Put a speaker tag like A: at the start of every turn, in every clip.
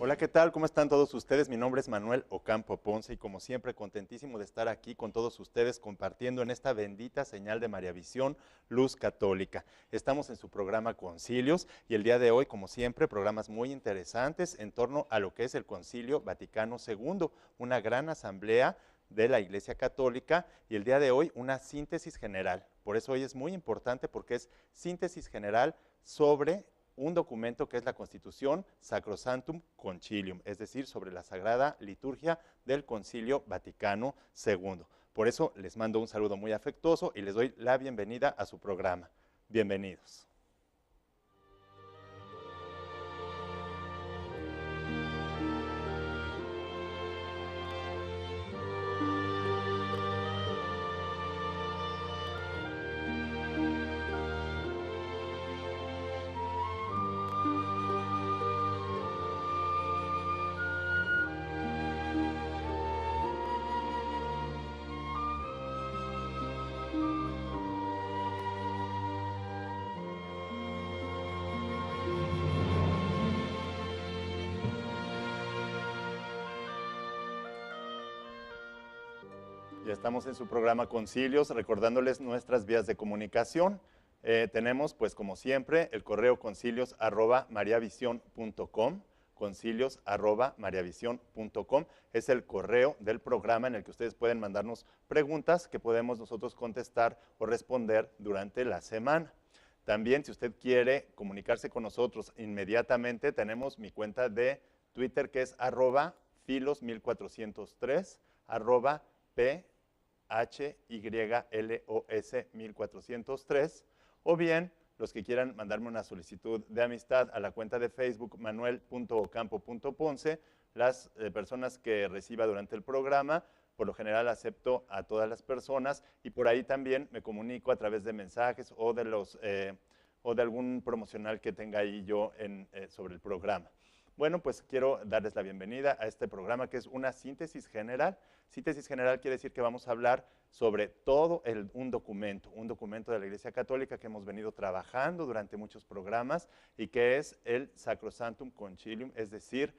A: Hola, ¿qué tal? ¿Cómo están todos ustedes? Mi nombre es Manuel Ocampo Ponce y como siempre contentísimo de estar aquí con todos ustedes compartiendo en esta bendita señal de Mariavisión, Luz Católica. Estamos en su programa Concilios y el día de hoy, como siempre, programas muy interesantes en torno a lo que es el Concilio Vaticano II, una gran asamblea de la Iglesia Católica y el día de hoy una síntesis general. Por eso hoy es muy importante porque es síntesis general sobre un documento que es la Constitución Sacrosanctum Concilium, es decir, sobre la Sagrada Liturgia del Concilio Vaticano II. Por eso les mando un saludo muy afectuoso y les doy la bienvenida a su programa. Bienvenidos. Ya estamos en su programa Concilios, recordándoles nuestras vías de comunicación. Tenemos, pues como siempre, el correo concilios@mariavision.com, concilios@mariavision.com. Es el correo del programa en el que ustedes pueden mandarnos preguntas que podemos nosotros contestar o responder durante la semana. También, si usted quiere comunicarse con nosotros inmediatamente, tenemos mi cuenta de Twitter que es @filos1403, HYLOS 1403, o bien los que quieran mandarme una solicitud de amistad a la cuenta de Facebook manuel.ocampo.ponce, las personas que reciba durante el programa, por lo general acepto a todas las personas y por ahí también me comunico a través de mensajes o de algún promocional que tenga ahí yo sobre el programa. Bueno, pues quiero darles la bienvenida a este programa que es una síntesis general. Síntesis general quiere decir que vamos a hablar sobre todo un documento de la Iglesia Católica que hemos venido trabajando durante muchos programas y que es el Sacrosanctum Concilium, es decir,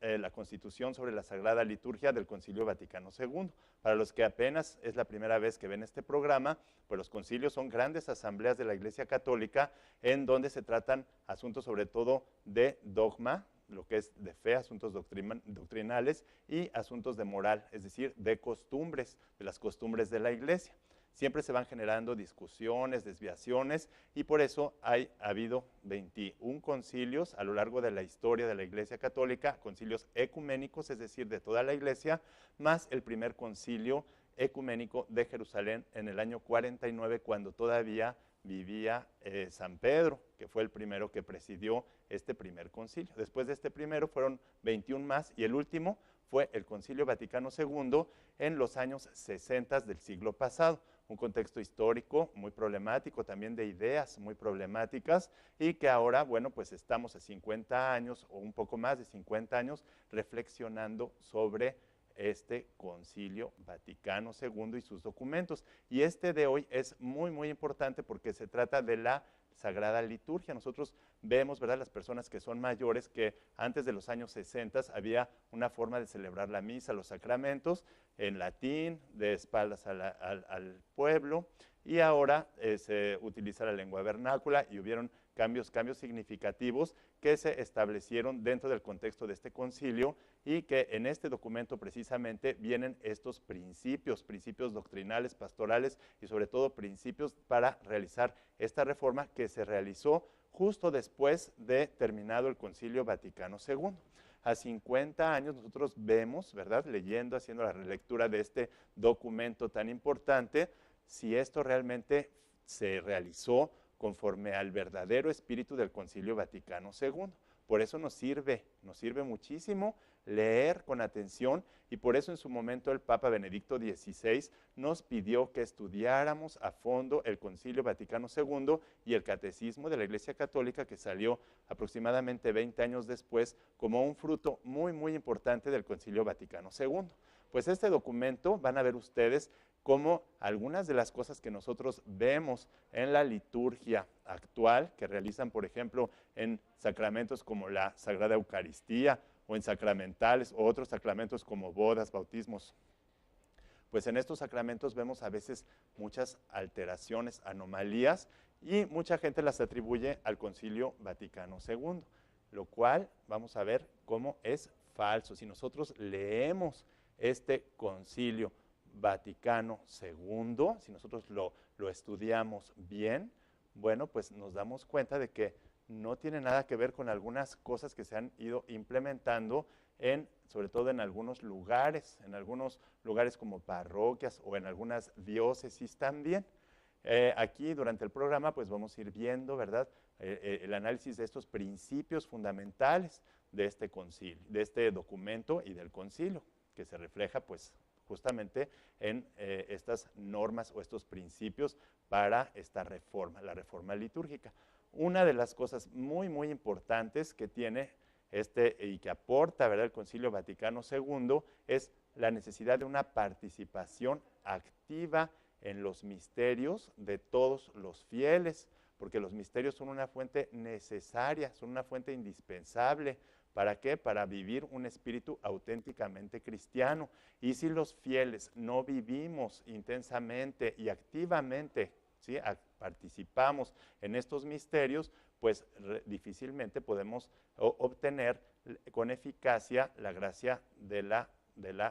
A: la Constitución sobre la Sagrada Liturgia del Concilio Vaticano II. Para los que apenas es la primera vez que ven este programa, pues los concilios son grandes asambleas de la Iglesia Católica en donde se tratan asuntos sobre todo de dogma, lo que es de fe, asuntos doctrinales y asuntos de moral, es decir, de costumbres, de las costumbres de la Iglesia. Siempre se van generando discusiones, desviaciones, y por eso ha habido 21 concilios a lo largo de la historia de la Iglesia Católica, concilios ecuménicos, es decir, de toda la Iglesia, más el primer concilio ecuménico de Jerusalén en el año 49, cuando todavía vivía San Pedro, que fue el primero que presidió este primer concilio. Después de este primero fueron 21 más, y el último fue el Concilio Vaticano II en los años 60 del siglo pasado. Un contexto histórico muy problemático, también de ideas muy problemáticas, y que ahora, bueno, pues estamos a 50 años o un poco más de 50 años reflexionando sobre este Concilio Vaticano II y sus documentos. Y este de hoy es muy importante porque se trata de la Sagrada Liturgia. Nosotros vemos, ¿verdad?, las personas que son mayores, que antes de los años 60 había una forma de celebrar la misa, los sacramentos, en latín, de espaldas al pueblo, y ahora se utiliza la lengua vernácula y hubieron cambios significativos que se establecieron dentro del contexto de este concilio y que en este documento precisamente vienen estos principios doctrinales, pastorales y sobre todo principios para realizar esta reforma que se realizó justo después de terminado el Concilio Vaticano II. A 50 años nosotros vemos, ¿verdad?, leyendo, haciendo la relectura de este documento tan importante, si esto realmente se realizó conforme al verdadero espíritu del Concilio Vaticano II. Por eso nos sirve muchísimo leer con atención, y por eso en su momento el Papa Benedicto XVI nos pidió que estudiáramos a fondo el Concilio Vaticano II y el Catecismo de la Iglesia Católica, que salió aproximadamente 20 años después como un fruto muy importante del Concilio Vaticano II. Pues este documento van a ver ustedes cómo algunas de las cosas que nosotros vemos en la liturgia actual, que realizan, por ejemplo, en sacramentos como la Sagrada Eucaristía, o en sacramentales, o otros sacramentos como bodas, bautismos, pues en estos sacramentos vemos a veces muchas alteraciones, anomalías, y mucha gente las atribuye al Concilio Vaticano II, lo cual vamos a ver cómo es falso. Si nosotros leemos este Concilio Vaticano II, si nosotros lo estudiamos bien, bueno, pues nos damos cuenta de que no tiene nada que ver con algunas cosas que se han ido implementando sobre todo en algunos lugares como parroquias o en algunas diócesis también. Aquí durante el programa pues vamos a ir viendo, ¿verdad?, el análisis de estos principios fundamentales de este concilio, de este documento y del concilio, que se refleja pues justamente en estas normas o estos principios para esta reforma, la reforma litúrgica. Una de las cosas muy, muy importantes que tiene y que aporta, ¿verdad?, el Concilio Vaticano II es la necesidad de una participación activa en los misterios de todos los fieles, porque los misterios son una fuente necesaria, son una fuente indispensable. ¿Para qué? Para vivir un espíritu auténticamente cristiano. Y si los fieles no vivimos intensamente y activamente, ¿sí?, participamos en estos misterios, pues difícilmente podemos obtener con eficacia la gracia de la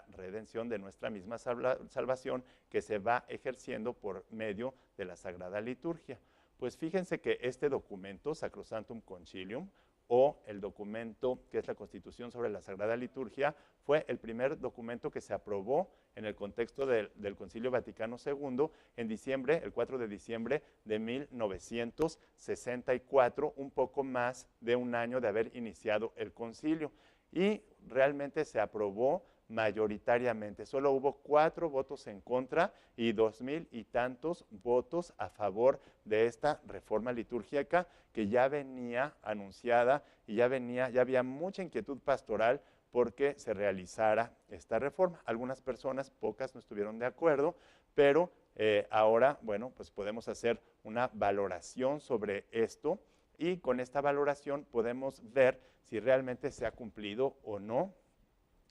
A: redención, de nuestra misma salvación, que se va ejerciendo por medio de la Sagrada Liturgia. Pues fíjense que este documento, Sacrosanctum Concilium, o el documento que es la Constitución sobre la Sagrada Liturgia, fue el primer documento que se aprobó en el contexto del Concilio Vaticano II en diciembre, el 4 de diciembre de 1964, un poco más de un año de haber iniciado el concilio. Y realmente se aprobó mayoritariamente. Solo hubo 4 votos en contra y 2,000 y tantos votos a favor de esta reforma litúrgica que ya venía anunciada y ya había mucha inquietud pastoral porque se realizara esta reforma. Algunas personas, pocas, no estuvieron de acuerdo, pero ahora, bueno, pues podemos hacer una valoración sobre esto y con esta valoración podemos ver si realmente se ha cumplido o no.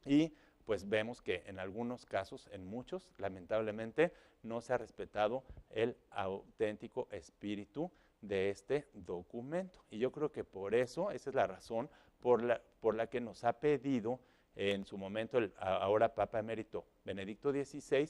A: Y pues vemos que en algunos casos, en muchos, lamentablemente, no se ha respetado el auténtico espíritu de este documento. Y yo creo que por eso, esa es la razón por la que nos ha pedido en su momento el ahora Papa Emérito Benedicto XVI,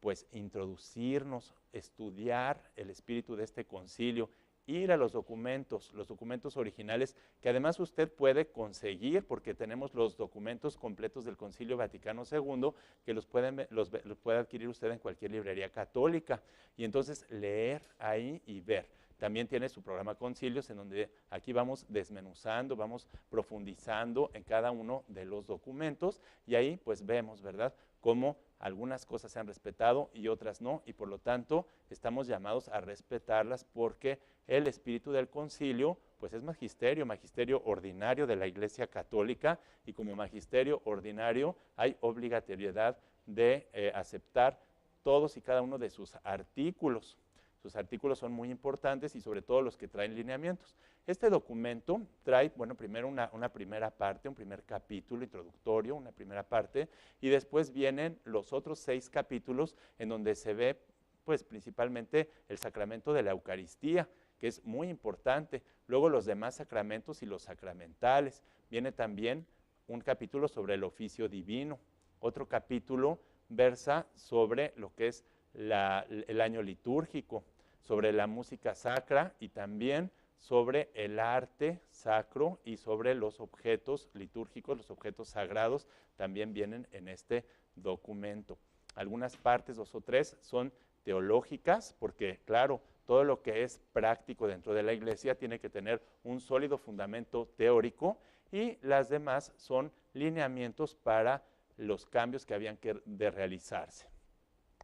A: pues introducirnos, estudiar el espíritu de este concilio, ir a los documentos originales, que además usted puede conseguir, porque tenemos los documentos completos del Concilio Vaticano II, que los puede adquirir usted en cualquier librería católica, y entonces leer ahí y ver. También tiene su programa Concilios, en donde aquí vamos desmenuzando, vamos profundizando en cada uno de los documentos, y ahí pues vemos, ¿verdad?, cómo algunas cosas se han respetado y otras no, y por lo tanto estamos llamados a respetarlas porque el espíritu del concilio pues es magisterio ordinario de la Iglesia Católica, y como magisterio ordinario hay obligatoriedad de aceptar todos y cada uno de sus artículos. Sus artículos son muy importantes y sobre todo los que traen lineamientos. Este documento trae, bueno, primero una primera parte, un primer capítulo introductorio, una primera parte, y después vienen los otros 6 capítulos en donde se ve, pues, principalmente el sacramento de la Eucaristía, que es muy importante. Luego los demás sacramentos y los sacramentales. Viene también un capítulo sobre el oficio divino. Otro capítulo versa sobre lo que es el año litúrgico, sobre la música sacra y también sobre el arte sacro y sobre los objetos litúrgicos, los objetos sagrados, también vienen en este documento. Algunas partes, 2 o 3, son teológicas, porque claro, todo lo que es práctico dentro de la Iglesia tiene que tener un sólido fundamento teórico, y las demás son lineamientos para los cambios que habían de realizarse.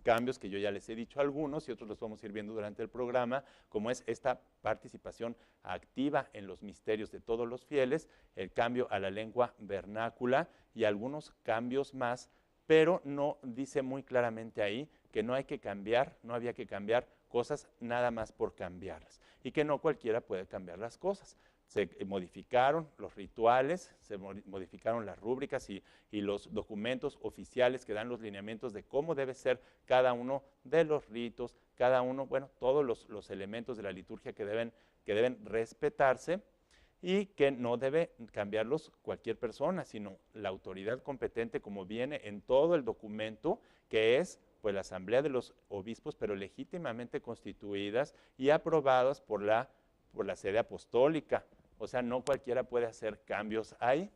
A: Cambios que yo ya les he dicho algunos y otros los vamos a ir viendo durante el programa, como es esta participación activa en los misterios de todos los fieles, el cambio a la lengua vernácula y algunos cambios más, pero no dice muy claramente ahí que no hay que cambiar, no había que cambiar cosas nada más por cambiarlas y que no cualquiera puede cambiar las cosas. Se modificaron los rituales, se modificaron las rúbricas y los documentos oficiales que dan los lineamientos de cómo debe ser cada uno de los ritos, cada uno, bueno, todos los elementos de la liturgia que deben respetarse y que no debe cambiarlos cualquier persona, sino la autoridad competente, como viene en todo el documento, que es pues la Asamblea de los Obispos, pero legítimamente constituidas y aprobadas por la sede apostólica. O sea, no cualquiera puede hacer cambios ahí.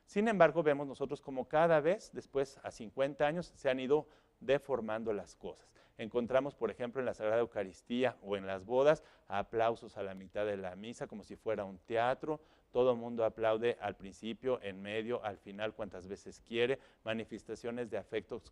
A: Sin embargo, vemos nosotros como cada vez, después a 50 años, se han ido deformando las cosas. Encontramos, por ejemplo, en la Sagrada Eucaristía o en las bodas, aplausos a la mitad de la misa, como si fuera un teatro. Todo el mundo aplaude al principio, en medio, al final, cuantas veces quiere. Manifestaciones de afectos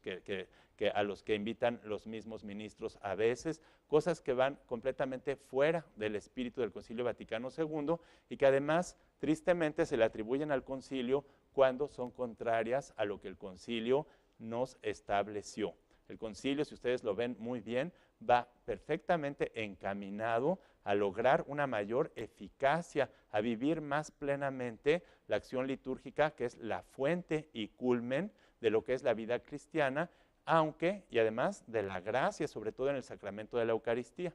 A: a los que invitan los mismos ministros a veces. Cosas que van completamente fuera del espíritu del Concilio Vaticano II y que además, tristemente, se le atribuyen al concilio cuando son contrarias a lo que el concilio nos estableció. El concilio, si ustedes lo ven muy bien, va perfectamente encaminado a lograr una mayor eficacia, a vivir más plenamente la acción litúrgica, que es la fuente y culmen de lo que es la vida cristiana, aunque, y además de la gracia, sobre todo en el sacramento de la Eucaristía.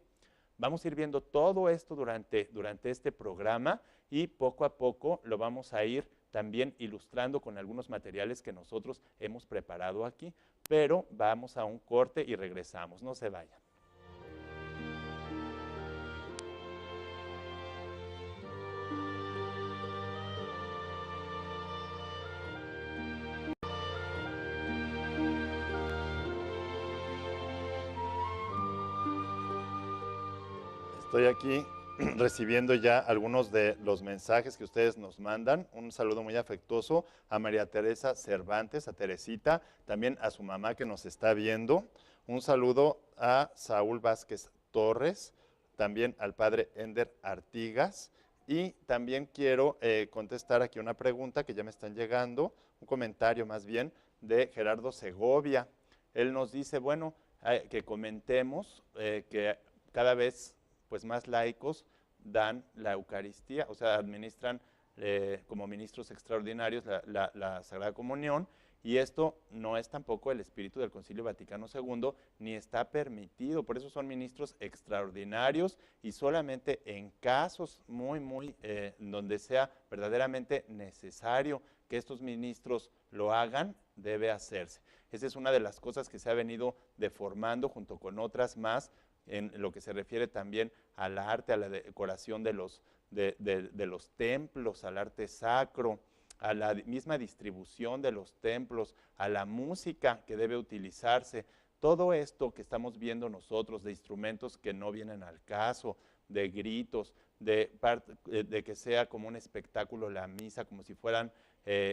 A: Vamos a ir viendo todo esto durante este programa y poco a poco lo vamos a ir también ilustrando con algunos materiales que nosotros hemos preparado aquí, pero vamos a un corte y regresamos, no se vayan. Estoy aquí recibiendo ya algunos de los mensajes que ustedes nos mandan. Un saludo muy afectuoso a María Teresa Cervantes, a Teresita, también a su mamá que nos está viendo. Un saludo a Saúl Vázquez Torres, también al padre Ender Artigas. Y también quiero contestar aquí una pregunta que ya me están llegando, un comentario más bien de Gerardo Segovia. Él nos dice, bueno, que comentemos que cada vez pues más laicos dan la Eucaristía, o sea, administran como ministros extraordinarios la Sagrada Comunión, y esto no es tampoco el espíritu del Concilio Vaticano II, ni está permitido. Por eso son ministros extraordinarios y solamente en casos muy donde sea verdaderamente necesario que estos ministros lo hagan, debe hacerse. Esa es una de las cosas que se ha venido deformando junto con otras más, en lo que se refiere también al arte, a la decoración de los templos, al arte sacro, a la misma distribución de los templos, a la música que debe utilizarse. Todo esto que estamos viendo nosotros, de instrumentos que no vienen al caso, de gritos, de que sea como un espectáculo la misa, como si fueran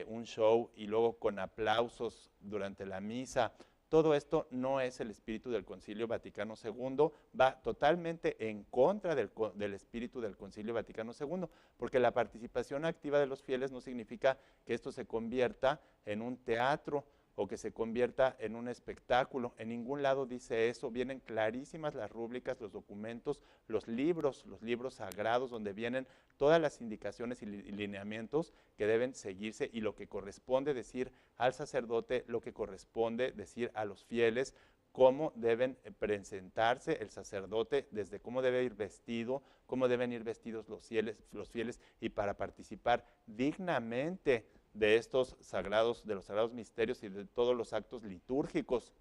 A: un show y luego con aplausos durante la misa. Todo esto no es el espíritu del Concilio Vaticano II, va totalmente en contra del espíritu del Concilio Vaticano II, porque la participación activa de los fieles no significa que esto se convierta en un teatro o que se convierta en un espectáculo. En ningún lado dice eso. Vienen clarísimas las rúbricas, los documentos, los libros sagrados, donde vienen todas las indicaciones y lineamientos que deben seguirse y lo que corresponde decir al sacerdote, lo que corresponde decir a los fieles, cómo deben presentarse el sacerdote, desde cómo debe ir vestido, cómo deben ir vestidos los fieles y para participar dignamente de estos sagrados, de los sagrados misterios y de todos los actos litúrgicos,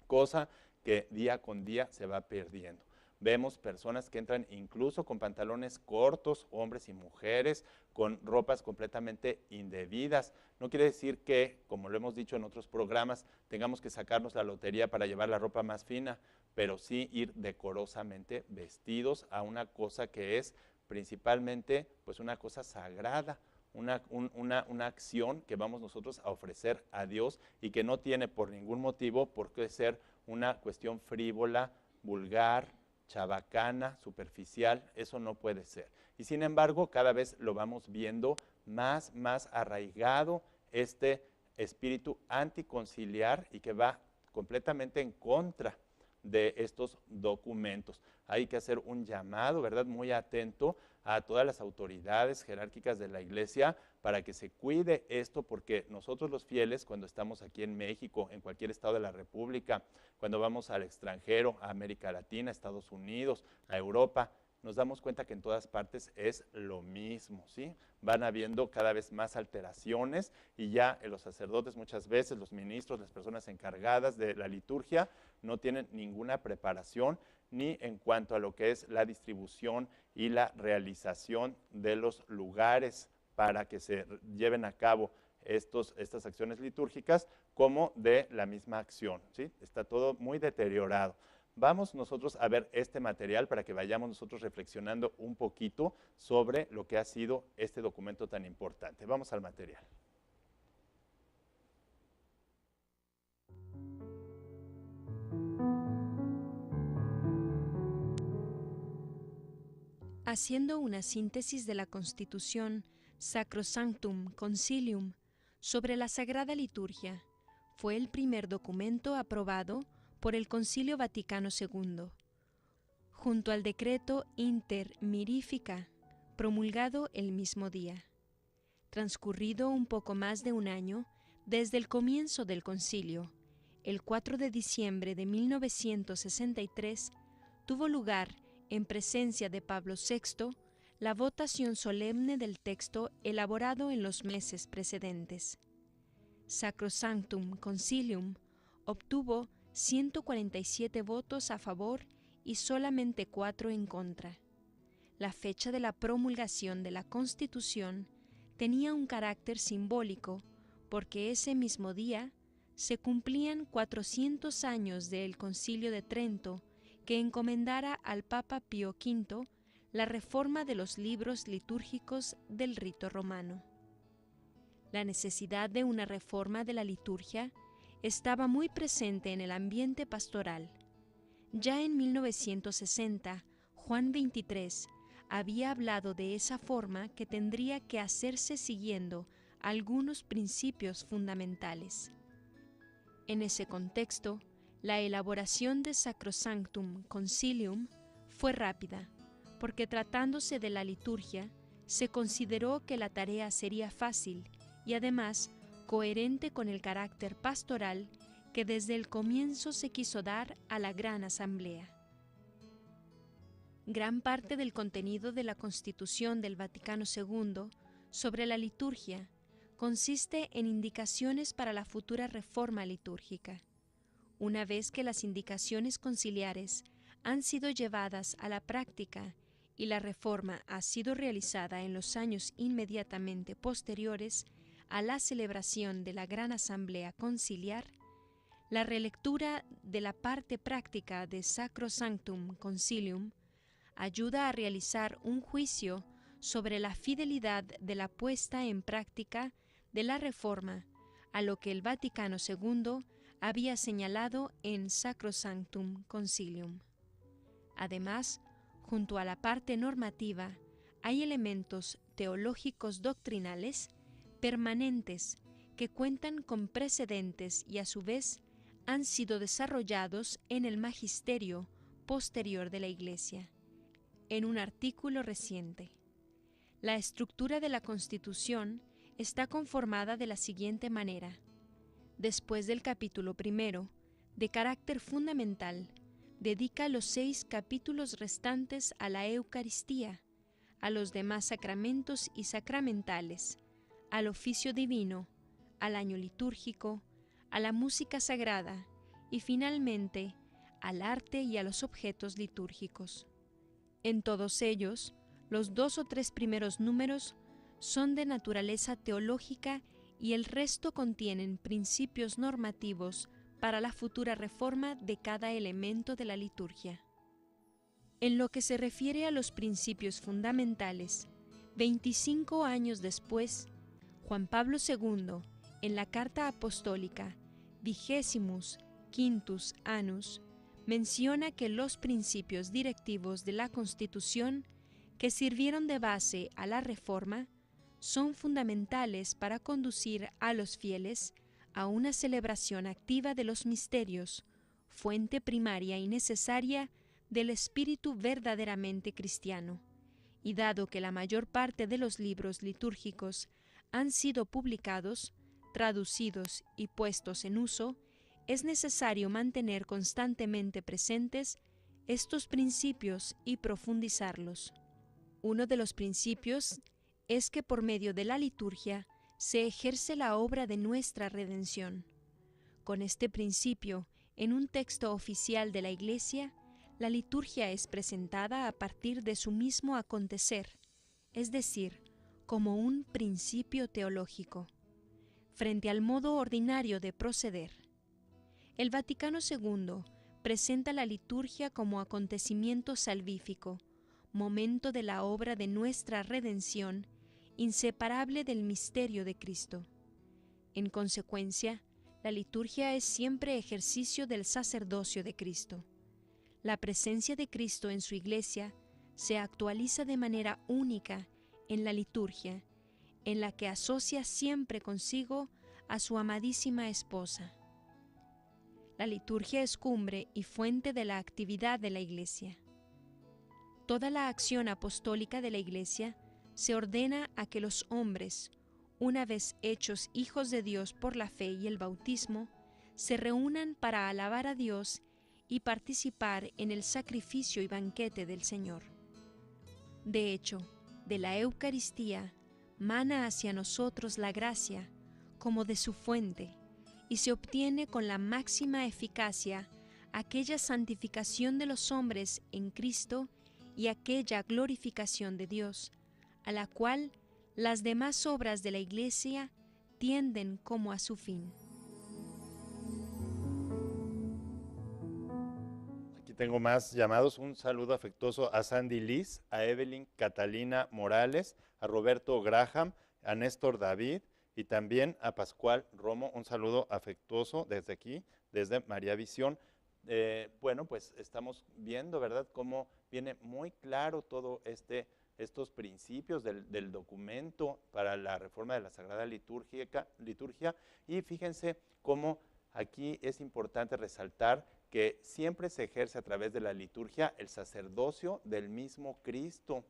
A: cosa que día con día se va perdiendo. Vemos personas que entran incluso con pantalones cortos, hombres y mujeres, con ropas completamente indebidas. No quiere decir que, como lo hemos dicho en otros programas, tengamos que sacarnos la lotería para llevar la ropa más fina, pero sí ir decorosamente vestidos a una cosa que es principalmente pues una cosa sagrada, una acción que vamos nosotros a ofrecer a Dios y que no tiene por ningún motivo por qué ser una cuestión frívola, vulgar, chabacana, superficial. Eso no puede ser. Y sin embargo, cada vez lo vamos viendo más arraigado este espíritu anticonciliar y que va completamente en contra de estos documentos. Hay que hacer un llamado, ¿verdad?, muy atento a todas las autoridades jerárquicas de la Iglesia para que se cuide esto, porque nosotros los fieles, cuando estamos aquí en México, en cualquier estado de la República, cuando vamos al extranjero, a América Latina, a Estados Unidos, a Europa, nos damos cuenta que en todas partes es lo mismo, ¿sí? Van habiendo cada vez más alteraciones y ya los sacerdotes muchas veces, los ministros, las personas encargadas de la liturgia, no tienen ninguna preparación ni en cuanto a lo que es la distribución y la realización de los lugares para que se lleven a cabo estas acciones litúrgicas, como de la misma acción, ¿sí? Está todo muy deteriorado. Vamos nosotros a ver este material para que vayamos nosotros reflexionando un poquito sobre lo que ha sido este documento tan importante. Vamos al material.
B: Haciendo una síntesis de la Constitución Sacrosanctum Concilium sobre la Sagrada Liturgia, fue el primer documento aprobado por el Concilio Vaticano II, junto al decreto Inter Mirifica, promulgado el mismo día. Transcurrido un poco más de un año desde el comienzo del concilio, el 4 de diciembre de 1963, tuvo lugar, en presencia de Pablo VI, la votación solemne del texto elaborado en los meses precedentes. Sacrosanctum Concilium obtuvo 147 votos a favor y solamente 4 en contra. La fecha de la promulgación de la Constitución tenía un carácter simbólico porque ese mismo día se cumplían 400 años del Concilio de Trento, que encomendara al Papa Pío V la reforma de los libros litúrgicos del rito romano. La necesidad de una reforma de la liturgia estaba muy presente en el ambiente pastoral. Ya en 1960, Juan XXIII había hablado de esa forma que tendría que hacerse siguiendo algunos principios fundamentales. En ese contexto, la elaboración de Sacrosanctum Concilium fue rápida, porque tratándose de la liturgia, se consideró que la tarea sería fácil y además coherente con el carácter pastoral que desde el comienzo se quiso dar a la Gran Asamblea. Gran parte del contenido de la Constitución del Vaticano II sobre la liturgia consiste en indicaciones para la futura reforma litúrgica. Una vez que las indicaciones conciliares han sido llevadas a la práctica y la reforma ha sido realizada en los años inmediatamente posteriores a la celebración de la Gran Asamblea Conciliar, la relectura de la parte práctica de Sacrosanctum Concilium ayuda a realizar un juicio sobre la fidelidad de la puesta en práctica de la reforma a lo que el Vaticano II había señalado en Sacrosanctum Concilium. Además, junto a la parte normativa, hay elementos teológicos doctrinales permanentes que cuentan con precedentes y a su vez han sido desarrollados en el magisterio posterior de la Iglesia. En un artículo reciente, la estructura de la Constitución está conformada de la siguiente manera. Después del capítulo primero, de carácter fundamental, dedica los 6 capítulos restantes a la Eucaristía, a los demás sacramentos y sacramentales, al oficio divino, al año litúrgico, a la música sagrada y finalmente al arte y a los objetos litúrgicos. En todos ellos, los 2 o 3 primeros números son de naturaleza teológica y el resto contienen principios normativos para la futura reforma de cada elemento de la liturgia. En lo que se refiere a los principios fundamentales, 25 años después, Juan Pablo II, en la Carta Apostólica Vigesimus Quintus Annus, menciona que los principios directivos de la Constitución que sirvieron de base a la reforma son fundamentales para conducir a los fieles a una celebración activa de los misterios, fuente primaria y necesaria del espíritu verdaderamente cristiano, y dado que la mayor parte de los libros litúrgicos han sido publicados, traducidos y puestos en uso, es necesario mantener constantemente presentes estos principios y profundizarlos. Uno de los principios es que por medio de la liturgia se ejerce la obra de nuestra redención. Con este principio, en un texto oficial de la Iglesia, la liturgia es presentada a partir de su mismo acontecer, es decir, como un principio teológico, frente al modo ordinario de proceder. El Vaticano II presenta la liturgia como acontecimiento salvífico, momento de la obra de nuestra redención, inseparable del misterio de Cristo. En consecuencia, la liturgia es siempre ejercicio del sacerdocio de Cristo. La presencia de Cristo en su Iglesia se actualiza de manera única en la liturgia, en la que asocia siempre consigo a su amadísima esposa. La liturgia es cumbre y fuente de la actividad de la Iglesia. Toda la acción apostólica de la Iglesia se ordena a que los hombres, una vez hechos hijos de Dios por la fe y el bautismo, se reúnan para alabar a Dios y participar en el sacrificio y banquete del Señor. De hecho, de la Eucaristía mana hacia nosotros la gracia como de su fuente, y se obtiene con la máxima eficacia aquella santificación de los hombres en Cristo y aquella glorificación de Dios, a la cual las demás obras de la Iglesia tienden como a su fin.
A: Aquí tengo más llamados. Un saludo afectuoso a Sandy Liz, a Evelyn Catalina Morales, a Roberto Graham, a Néstor David y también a Pascual Romo. Un saludo afectuoso desde aquí, desde María Visión. Bueno, pues estamos viendo, ¿verdad?, cómo viene muy claro todo estos principios del documento para la reforma de la Sagrada Liturgia, y fíjense cómo aquí es importante resaltar que siempre se ejerce a través de la liturgia el sacerdocio del mismo Cristo.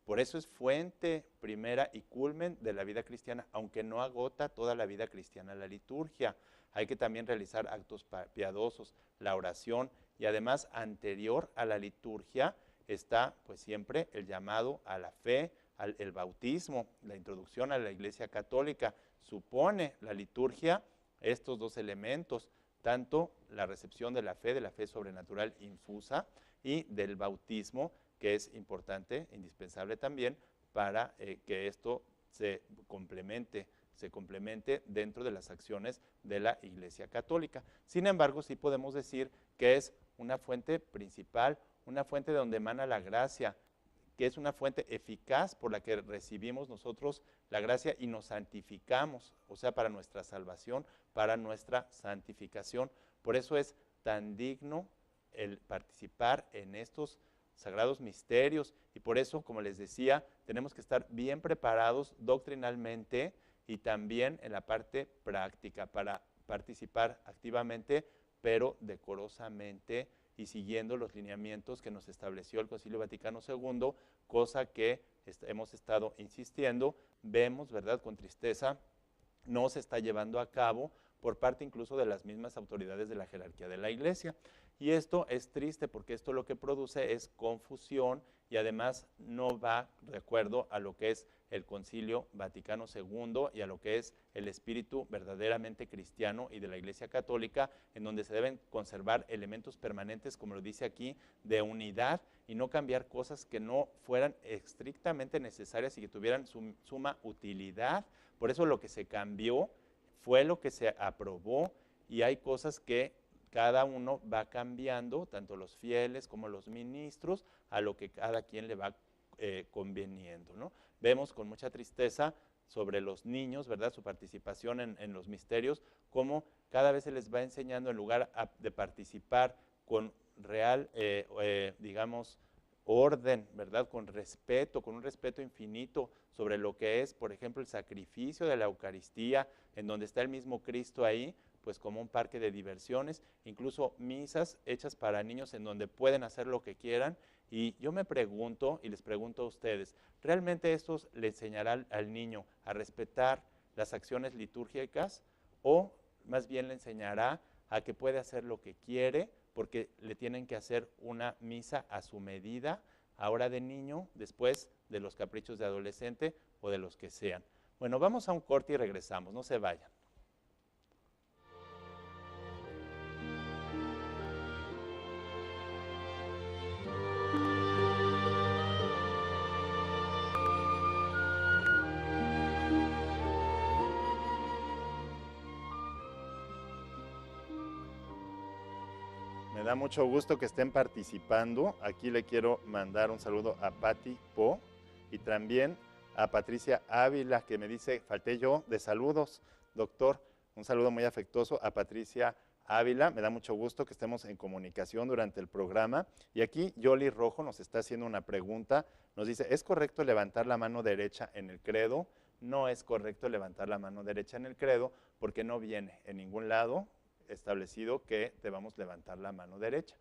A: Por eso es fuente primera y culmen de la vida cristiana, aunque no agota toda la vida cristiana la liturgia. Hay que también realizar actos piadosos, la oración, y además anterior a la liturgia está pues siempre el llamado a la fe, el bautismo, la introducción a la Iglesia Católica. Supone la liturgia estos dos elementos, tanto la recepción de la fe sobrenatural infusa, y del bautismo, que es importante, indispensable también, para que esto se complemente dentro de las acciones de la Iglesia Católica. Sin embargo, sí podemos decir que es una fuente principal, una fuente de donde emana la gracia, que es una fuente eficaz por la que recibimos nosotros la gracia y nos santificamos, o sea, para nuestra salvación, para nuestra santificación. Por eso es tan digno el participar en estos sagrados misterios, y por eso, como les decía, tenemos que estar bien preparados doctrinalmente y también en la parte práctica para participar activamente, pero decorosamente y siguiendo los lineamientos que nos estableció el Concilio Vaticano II, cosa que hemos estado insistiendo. Vemos, ¿verdad?, con tristeza, no se está llevando a cabo por parte incluso de las mismas autoridades de la jerarquía de la Iglesia. Y esto es triste porque esto lo que produce es confusión y además no va de acuerdo a lo que es el Concilio Vaticano II y a lo que es el espíritu verdaderamente cristiano y de la Iglesia Católica, en donde se deben conservar elementos permanentes, como lo dice aquí, de unidad, y no cambiar cosas que no fueran estrictamente necesarias y que tuvieran suma utilidad. Por eso lo que se cambió fue lo que se aprobó, y hay cosas que cada uno va cambiando, tanto los fieles como los ministros, a lo que cada quien le va conveniendo, ¿no? Vemos con mucha tristeza sobre los niños, ¿verdad?, su participación en los misterios, cómo cada vez se les va enseñando, en lugar de participar con real, digamos, orden, ¿verdad?, con respeto, con un respeto infinito sobre lo que es, por ejemplo, el sacrificio de la Eucaristía, en donde está el mismo Cristo ahí, pues como un parque de diversiones, incluso misas hechas para niños en donde pueden hacer lo que quieran. Y yo me pregunto, y les pregunto a ustedes, ¿realmente esto le enseñará al niño a respetar las acciones litúrgicas o más bien le enseñará a que puede hacer lo que quiere porque le tienen que hacer una misa a su medida, ahora de niño, después de los caprichos de adolescente o de los que sean? Bueno, vamos a un corte y regresamos, no se vayan. Me da mucho gusto que estén participando. Aquí le quiero mandar un saludo a Patti Po y también a Patricia Ávila, que me dice, falté yo de saludos, doctor. Un saludo muy afectuoso a Patricia Ávila. Me da mucho gusto que estemos en comunicación durante el programa. Y aquí Yoli Rojo nos está haciendo una pregunta. Nos dice, ¿es correcto levantar la mano derecha en el credo? No es correcto levantar la mano derecha en el credo porque no viene en ningún lado establecido que debamos levantar la mano derecha.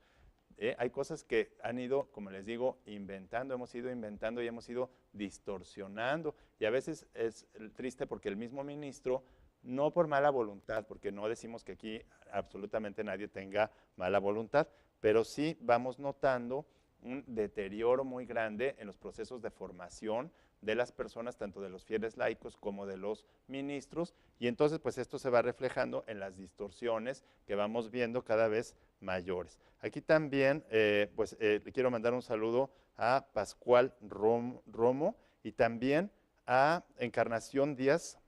A: Hay cosas que han ido, como les digo, hemos ido inventando y hemos ido distorsionando. Y a veces es triste porque el mismo ministro, no por mala voluntad, porque no decimos que aquí absolutamente nadie tenga mala voluntad, pero sí vamos notando un deterioro muy grande en los procesos de formación de las personas, tanto de los fieles laicos como de los ministros, y entonces pues esto se va reflejando en las distorsiones que vamos viendo cada vez mayores. Aquí también le quiero mandar un saludo a Pascual Romo y también a Encarnación Díaz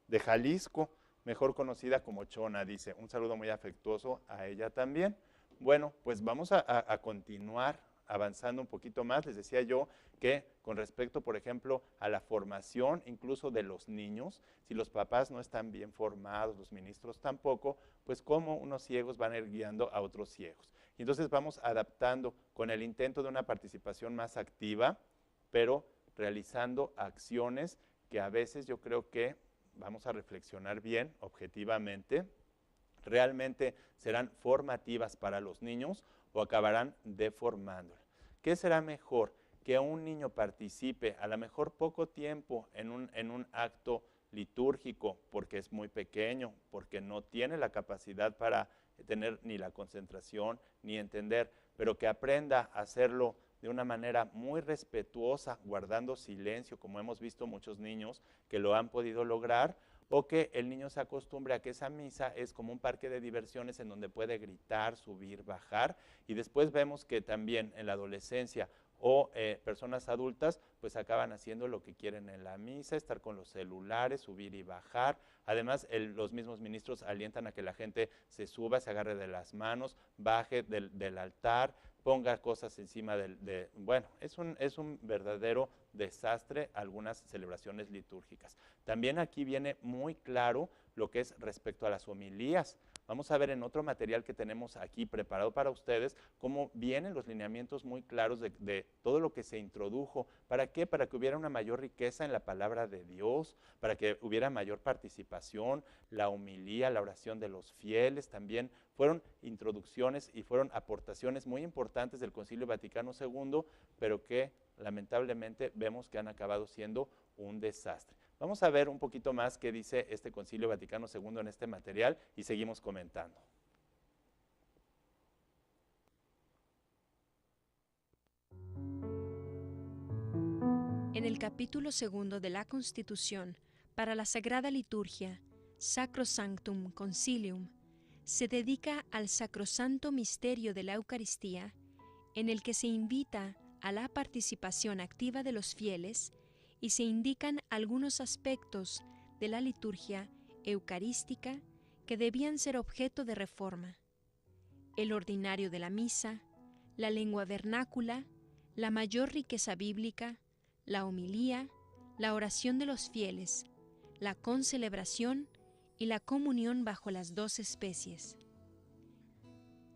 A: de Jalisco, mejor conocida como Chona, dice. Un saludo muy afectuoso a ella también. Bueno, pues vamos a continuar avanzando un poquito más. Les decía yo que con respecto, por ejemplo, a la formación incluso de los niños, si los papás no están bien formados, los ministros tampoco, pues cómo unos ciegos van a ir guiando a otros ciegos. Y entonces vamos adaptando con el intento de una participación más activa, pero realizando acciones que a veces yo creo que vamos a reflexionar bien, objetivamente, realmente serán formativas para los niños o acabarán deformándola. ¿Qué será mejor? Que un niño participe a lo mejor poco tiempo en un acto litúrgico porque es muy pequeño, porque no tiene la capacidad para tener ni la concentración ni entender, pero que aprenda a hacerlo de una manera muy respetuosa, guardando silencio, como hemos visto muchos niños que lo han podido lograr, o que el niño se acostumbre a que esa misa es como un parque de diversiones en donde puede gritar, subir, bajar, y después vemos que también en la adolescencia o personas adultas pues acaban haciendo lo que quieren en la misa, estar con los celulares, subir y bajar. Además, los mismos ministros alientan a que la gente se suba, se agarre de las manos, baje del altar, ponga cosas encima bueno, es un verdadero desastre algunas celebraciones litúrgicas. También aquí viene muy claro lo que es respecto a las homilías. Vamos a ver en otro material que tenemos aquí preparado para ustedes cómo vienen los lineamientos muy claros de todo lo que se introdujo. ¿Para qué? Para que hubiera una mayor riqueza en la palabra de Dios, para que hubiera mayor participación, la homilía, la oración de los fieles, también fueron introducciones y fueron aportaciones muy importantes del Concilio Vaticano II, pero que lamentablemente vemos que han acabado siendo un desastre. Vamos a ver un poquito más qué dice este Concilio Vaticano II en este material y seguimos comentando.
B: En el capítulo 2 de la Constitución para la Sagrada Liturgia, Sacrosanctum Concilium, se dedica al sacrosanto misterio de la Eucaristía, en el que se invita a la participación activa de los fieles y se indican algunos aspectos de la liturgia eucarística que debían ser objeto de reforma: el ordinario de la misa, la lengua vernácula, la mayor riqueza bíblica, la homilía, la oración de los fieles, la concelebración y la comunión bajo las 2 especies.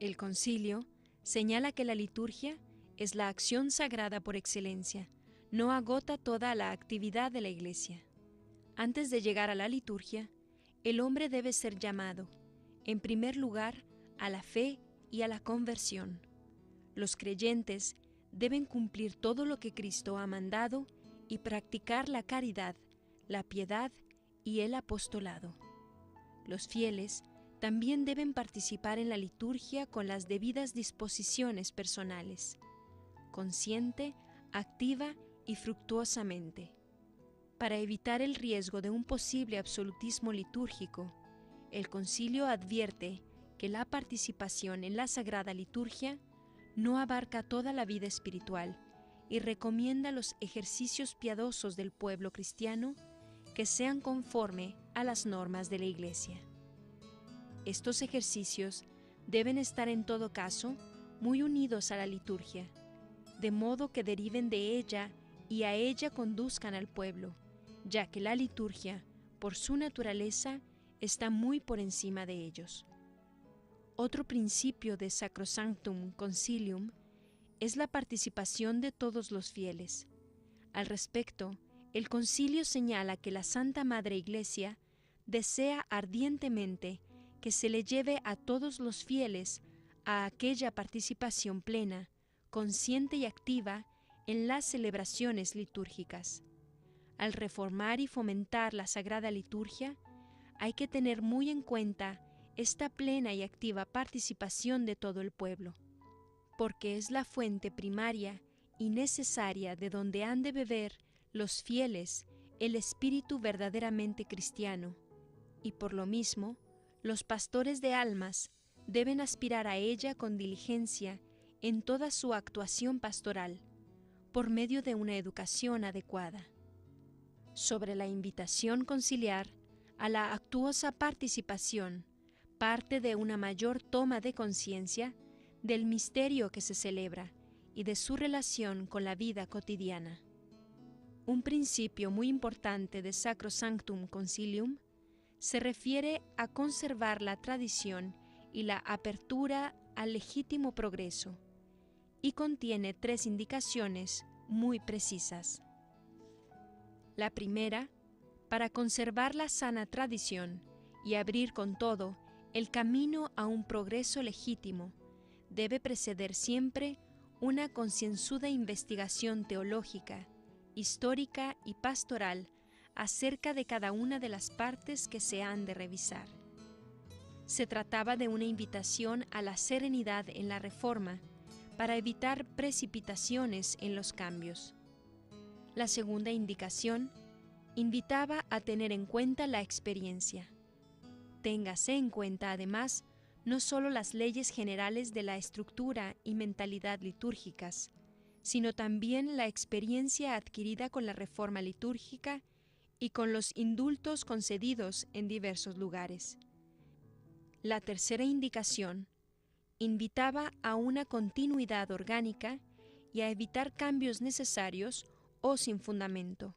B: El concilio señala que la liturgia es la acción sagrada por excelencia, no agota toda la actividad de la Iglesia. Antes de llegar a la liturgia, el hombre debe ser llamado, en primer lugar, a la fe y a la conversión. Los creyentes deben cumplir todo lo que Cristo ha mandado y practicar la caridad, la piedad y el apostolado. Los fieles también deben participar en la liturgia con las debidas disposiciones personales, consciente, activa y fructuosamente. Para evitar el riesgo de un posible absolutismo litúrgico, el Concilio advierte que la participación en la Sagrada Liturgia no abarca toda la vida espiritual y recomienda los ejercicios piadosos del pueblo cristiano que sean conforme a las normas de la Iglesia. Estos ejercicios deben estar en todo caso muy unidos a la liturgia, de modo que deriven de ella y a ella conduzcan al pueblo, ya que la liturgia, por su naturaleza, está muy por encima de ellos. Otro principio de Sacrosanctum Concilium es la participación de todos los fieles. Al respecto, el concilio señala que la Santa Madre Iglesia desea ardientemente que se le lleve a todos los fieles a aquella participación plena, consciente y activa en las celebraciones litúrgicas. Al reformar y fomentar la Sagrada Liturgia, hay que tener muy en cuenta esta plena y activa participación de todo el pueblo, porque es la fuente primaria y necesaria de donde han de beber los fieles el espíritu verdaderamente cristiano, y por lo mismo, los pastores de almas deben aspirar a ella con diligencia en toda su actuación pastoral, por medio de una educación adecuada. Sobre la invitación conciliar a la actuosa participación, parte de una mayor toma de conciencia del misterio que se celebra y de su relación con la vida cotidiana. Un principio muy importante de Sacrosanctum Concilium se refiere a conservar la tradición y la apertura al legítimo progreso, y contiene 3 indicaciones muy precisas. La primera, para conservar la sana tradición y abrir con todo el camino a un progreso legítimo, debe preceder siempre una concienzuda investigación teológica, histórica y pastoral acerca de cada una de las partes que se han de revisar. Se trataba de una invitación a la serenidad en la reforma para evitar precipitaciones en los cambios. La segunda indicación invitaba a tener en cuenta la experiencia. Téngase en cuenta, además, no solo las leyes generales de la estructura y mentalidad litúrgicas, sino también la experiencia adquirida con la reforma litúrgica y con los indultos concedidos en diversos lugares. La tercera indicación invitaba a una continuidad orgánica y a evitar cambios necesarios o sin fundamento.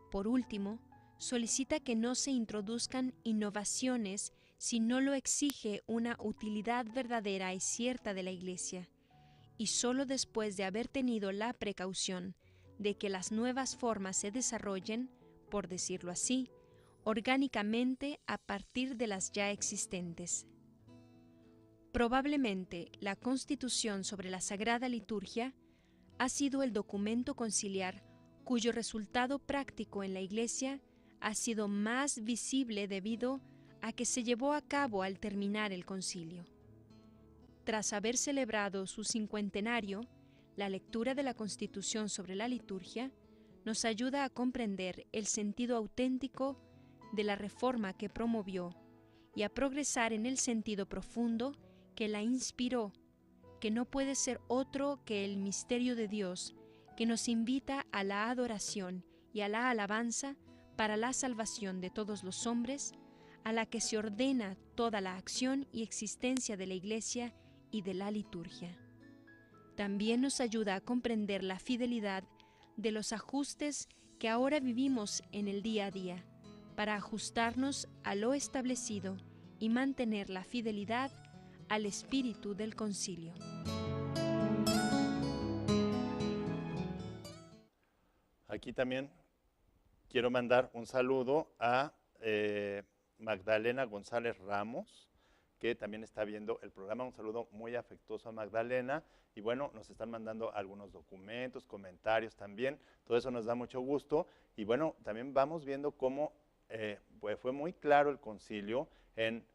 B: Por último, solicita que no se introduzcan innovaciones si no lo exige una utilidad verdadera y cierta de la Iglesia, y sólo después de haber tenido la precaución de que las nuevas formas se desarrollen, por decirlo así, orgánicamente a partir de las ya existentes. Probablemente la Constitución sobre la Sagrada Liturgia ha sido el documento conciliar cuyo resultado práctico en la Iglesia ha sido más visible debido a que se llevó a cabo al terminar el concilio. Tras haber celebrado su cincuentenario, la lectura de la Constitución sobre la liturgia nos ayuda a comprender el sentido auténtico de la reforma que promovió y a progresar en el sentido profundo que la inspiró, que no puede ser otro que el misterio de Dios, que nos invita a la adoración y a la alabanza para la salvación de todos los hombres, a la que se ordena toda la acción y existencia de la Iglesia y de la liturgia. También nos ayuda a comprender la fidelidad de los ajustes que ahora vivimos en el día a día, para ajustarnos a lo establecido y mantener la fidelidad al espíritu del concilio.
A: Aquí también quiero mandar un saludo a Magdalena González Ramos, que también está viendo el programa. Un saludo muy afectuoso a Magdalena. Y bueno, nos están mandando algunos documentos, comentarios también. Todo eso nos da mucho gusto. Y bueno, también vamos viendo cómo pues fue muy claro el concilio en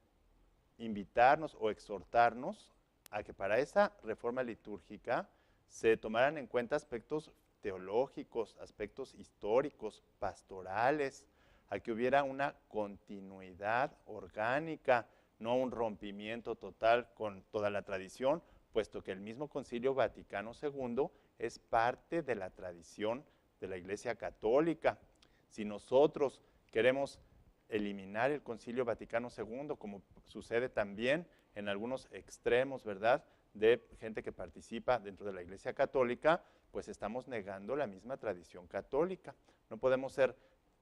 A: invitarnos o exhortarnos a que para esa reforma litúrgica se tomaran en cuenta aspectos teológicos, aspectos históricos, pastorales, a que hubiera una continuidad orgánica, no un rompimiento total con toda la tradición, puesto que el mismo Concilio Vaticano II es parte de la tradición de la Iglesia Católica. Si nosotros queremos eliminar el Concilio Vaticano II, como sucede también en algunos extremos, ¿verdad?, de gente que participa dentro de la Iglesia Católica, pues estamos negando la misma tradición católica. No podemos ser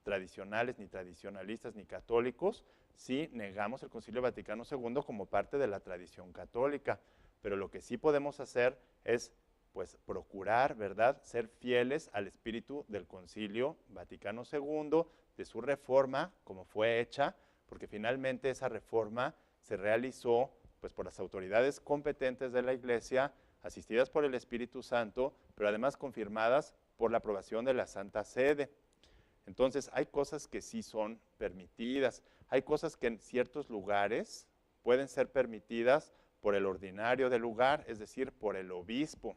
A: tradicionales, ni tradicionalistas, ni católicos, si negamos el Concilio Vaticano II como parte de la tradición católica. Pero lo que sí podemos hacer es, pues, procurar, ¿verdad?, ser fieles al espíritu del Concilio Vaticano II, de su reforma, como fue hecha, porque finalmente esa reforma se realizó, pues, por las autoridades competentes de la Iglesia, asistidas por el Espíritu Santo, pero además confirmadas por la aprobación de la Santa Sede. Entonces, hay cosas que sí son permitidas, hay cosas que en ciertos lugares pueden ser permitidas por el ordinario del lugar, es decir, por el obispo.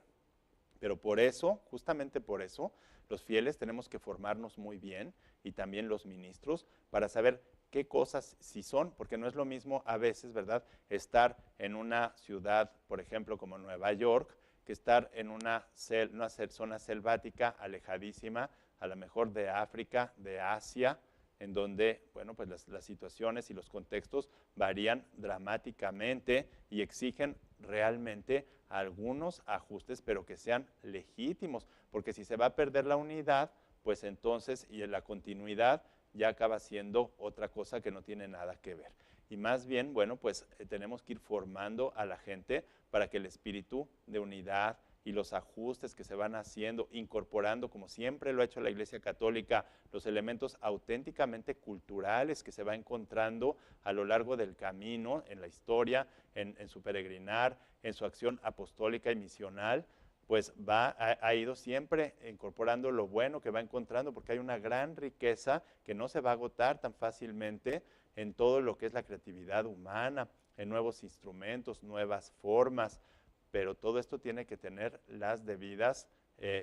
A: Pero por eso, justamente por eso, los fieles tenemos que formarnos muy bien, y también los ministros, para saber qué cosas sí son, porque no es lo mismo a veces, ¿verdad?, estar en una ciudad, por ejemplo, como Nueva York, que estar en una zona selvática alejadísima, a lo mejor de África, de Asia, en donde, bueno, pues las situaciones y los contextos varían dramáticamente y exigen realmente algunos ajustes, pero que sean legítimos, porque si se va a perder la unidad, pues entonces, y en la continuidad, ya acaba siendo otra cosa que no tiene nada que ver. Y más bien, bueno, pues tenemos que ir formando a la gente para que el espíritu de unidad y los ajustes que se van haciendo, incorporando, como siempre lo ha hecho la Iglesia Católica, los elementos auténticamente culturales que se va encontrando a lo largo del camino, en la historia, en su peregrinar, en su acción apostólica y misional, pues ha ido siempre incorporando lo bueno que va encontrando, porque hay una gran riqueza que no se va a agotar tan fácilmente en todo lo que es la creatividad humana, en nuevos instrumentos, nuevas formas, pero todo esto tiene que tener las debidas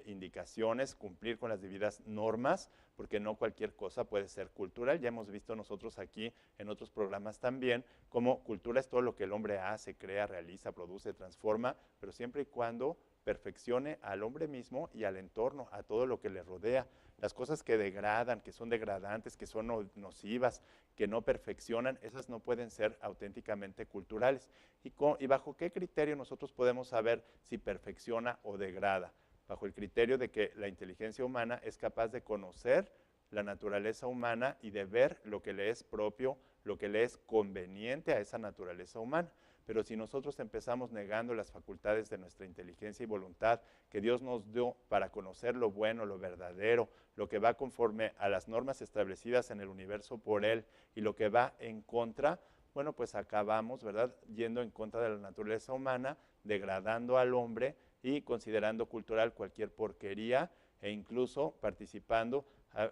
A: indicaciones, cumplir con las debidas normas, porque no cualquier cosa puede ser cultural. Ya hemos visto nosotros aquí en otros programas también cómo cultura es todo lo que el hombre hace, crea, realiza, produce, transforma, pero siempre y cuando perfeccione al hombre mismo y al entorno, a todo lo que le rodea. Las cosas que degradan, que son degradantes, que son nocivas, que no perfeccionan, esas no pueden ser auténticamente culturales. ¿Y bajo qué criterio nosotros podemos saber si perfecciona o degrada? Bajo el criterio de que la inteligencia humana es capaz de conocer la naturaleza humana y de ver lo que le es propio, lo que le es conveniente a esa naturaleza humana. Pero si nosotros empezamos negando las facultades de nuestra inteligencia y voluntad que Dios nos dio para conocer lo bueno, lo verdadero, lo que va conforme a las normas establecidas en el universo por Él y lo que va en contra, bueno, pues acabamos, ¿verdad?, yendo en contra de la naturaleza humana, degradando al hombre y considerando cultural cualquier porquería e incluso participando.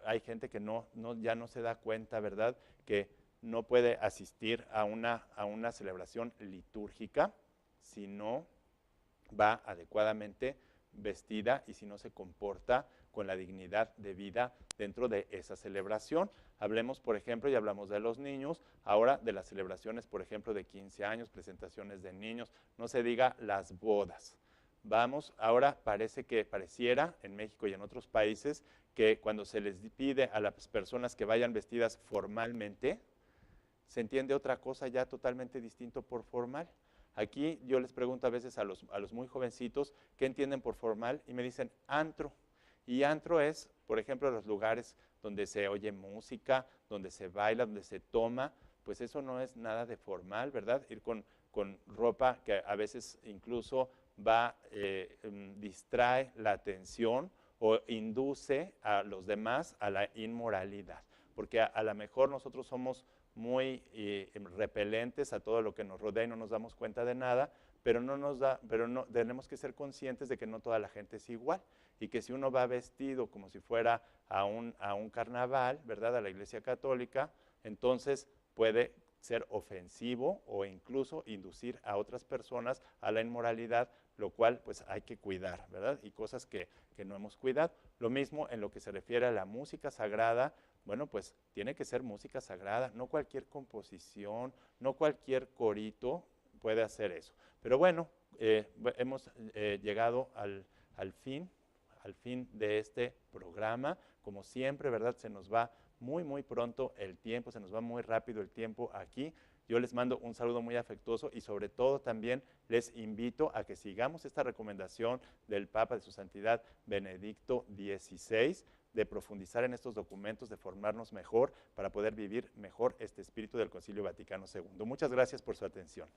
A: Hay gente que ya no se da cuenta, ¿verdad?, que no puede asistir a una celebración litúrgica si no va adecuadamente vestida y si no se comporta con la dignidad de vida dentro de esa celebración. Hablemos, por ejemplo, y hablamos de los niños, ahora de las celebraciones, por ejemplo, de 15 años, presentaciones de niños, no se diga las bodas. Vamos, ahora pareciera en México y en otros países que cuando se les pide a las personas que vayan vestidas formalmente, se entiende otra cosa ya totalmente distinto por formal. Aquí yo les pregunto a veces a los muy jovencitos qué entienden por formal y me dicen antro. Y antro es, por ejemplo, los lugares donde se oye música, donde se baila, donde se toma, pues eso no es nada de formal, ¿verdad? Ir con ropa que a veces incluso distrae la atención o induce a los demás a la inmoralidad. Porque a lo mejor nosotros somos muy repelentes a todo lo que nos rodea y no nos damos cuenta de nada, pero tenemos que ser conscientes de que no toda la gente es igual y que si uno va vestido como si fuera a un carnaval, ¿verdad?, a la Iglesia Católica, entonces puede ser ofensivo o incluso inducir a otras personas a la inmoralidad, lo cual pues hay que cuidar, ¿verdad? Y cosas que no hemos cuidado. Lo mismo en lo que se refiere a la música sagrada, bueno, pues tiene que ser música sagrada, no cualquier composición, no cualquier corito puede hacer eso. Pero bueno, hemos llegado al fin de este programa. Como siempre, ¿verdad? Se nos va muy pronto el tiempo, se nos va muy rápido el tiempo aquí. Yo les mando un saludo muy afectuoso y sobre todo también les invito a que sigamos esta recomendación del Papa de su Santidad Benedicto XVI de profundizar en estos documentos, de formarnos mejor para poder vivir mejor este espíritu del Concilio Vaticano II. Muchas gracias por su atención.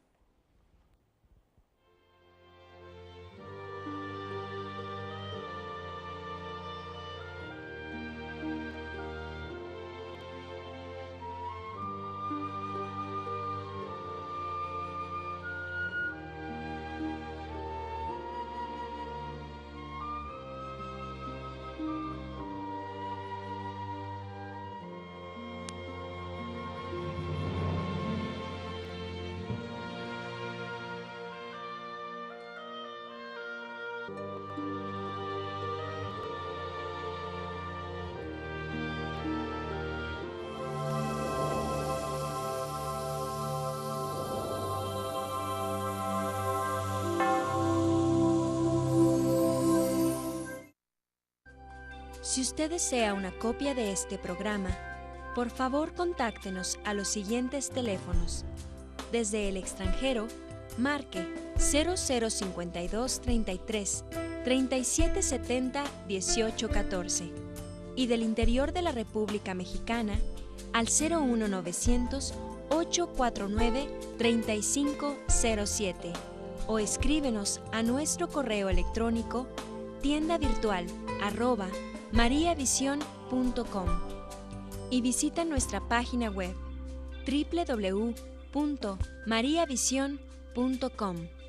B: Si usted desea una copia de este programa, por favor contáctenos a los siguientes teléfonos. Desde el extranjero, marque 0052 33 3770 1814 y del interior de la República Mexicana al 01900 849 3507 o escríbenos a nuestro correo electrónico tiendavirtual@mariavision.com y visita nuestra página web www.mariavision.com.